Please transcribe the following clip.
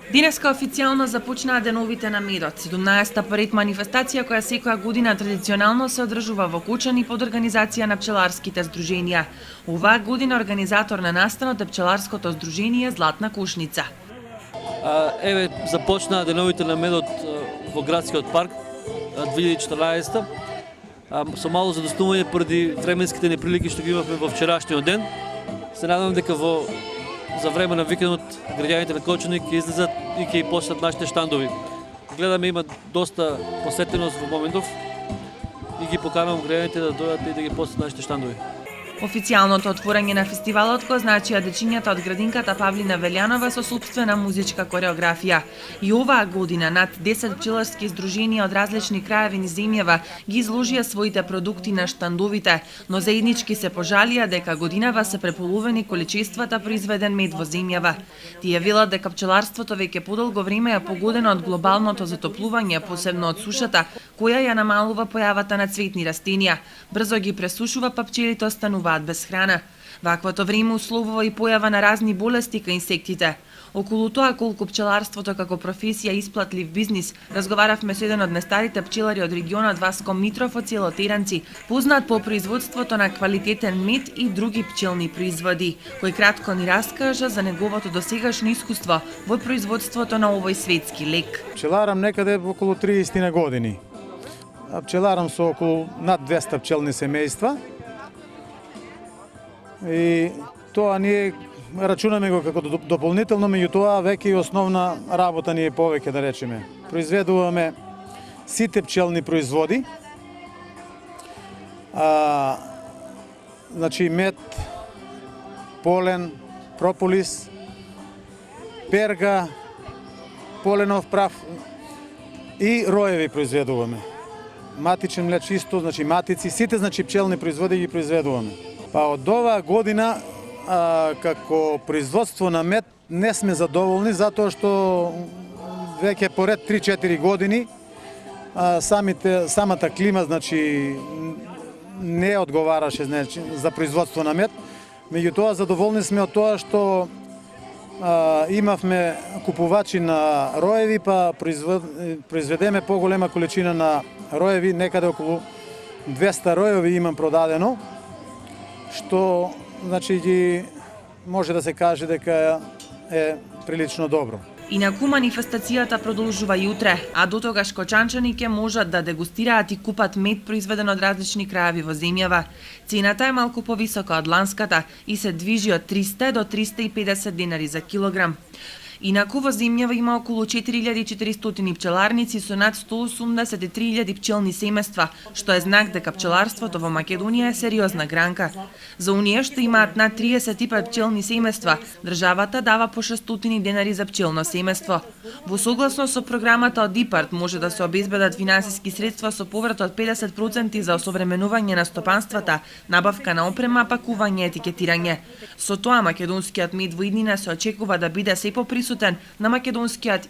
Денеска официјално започнаа деновите на медот, 17-та паред манифестација која секоја година традиционално се одржува во Кучани под организација на пчеларските здруженија. Оваа година организатор на настанот е пчеларското здружение Златна кушница. Еве започнаа деновите на медот во градскиот парк 2014 со мало задоснување поради временските неприлики што ги имавме во вчерашниот ден. Се надевам дека за време на викендот граѓаните на Кочани ќе излезат и ќе посетат нашите штандови. Гледаме има доста посетеност во моментов и ги поканувам граѓаните да дојдат и да ги посетат нашите штандови. Официјалното отворање на фестивалот го означија дечињата од градинката Павлина Велјанова со сопствена музичка кореографија. И оваа година над 10 пчеларски здруженија од различни краеви низ земјава ги изложија своите продукти на штандовите, но заеднички се пожалија дека годинава се преполовени количествата произведен мед во земјава. Тие велат дека пчеларството веќе подолго време е погодено од глобалното затоплување, посебно од сушата, која ја намалува појавата на цветни растенија. Брзо ги пресушува, па пчелите остануваат без храна. Ваквото време условува и појава на разни болести кај инсектите. Околу тоа колку пчеларството како професија исплатлив бизнис, разговаравме со еден од најстарите пчелари од регионот Васко Митров од село Теранци, познат по производството на квалитетен мед и други пчелни производи, кој кратко ни раскажа за неговото досегашно искуство во производството на овој светски лек. Пчеларам некаде околу 30 на години. Пчеларам со околу над 200 пчелни семејства. И тоа ние рачунаме го како дополнително, меѓутоа веќе и основна работа ни е повеќе, да речеме. Произведуваме сите пчелни производи, значи мед, полен, прополис, перга, поленов прав и роеви произведуваме. Матичен млеч исто, значи матици, сите пчелни производи ги произведуваме. Па од оваа година како производство на мед не сме задоволни, затоа што веќе поред 3-4 години самата клима не одговараше за производство на мед. Меѓутоа задоволни сме од тоа што имавме купувачи на роеви, па произведеме поголема количина на роеви, некаде околу 200 роеви имам продадено, што ги може да се каже дека е прилично добро. Инаку манифестацијата продолжува и утре, а до тогаш кочанчани ќе можат да дегустираат и купат мед произведен од различни краеви во земјава. Цената е малку повисока од ланската и се движи од 300 до 350 денари за килограм. Инаку во земјава има околу 4400 пчеларници со над 183.000 пчелни семејства, што е знак дека пчеларството во Македонија е сериозна гранка. За оние што имаат над 35 пчелни семејства, државата дава по 600 денари за пчелно семејство. Во согласно со програмата од ИПАРД може да се обезбедат финансиски средства со поврат од 50% за осовременување на стопанствата, набавка на опрема, пакување, етикетирање. Со тоа македонскиот мед во иднина се очекува да биде се поприсутен на македонскиот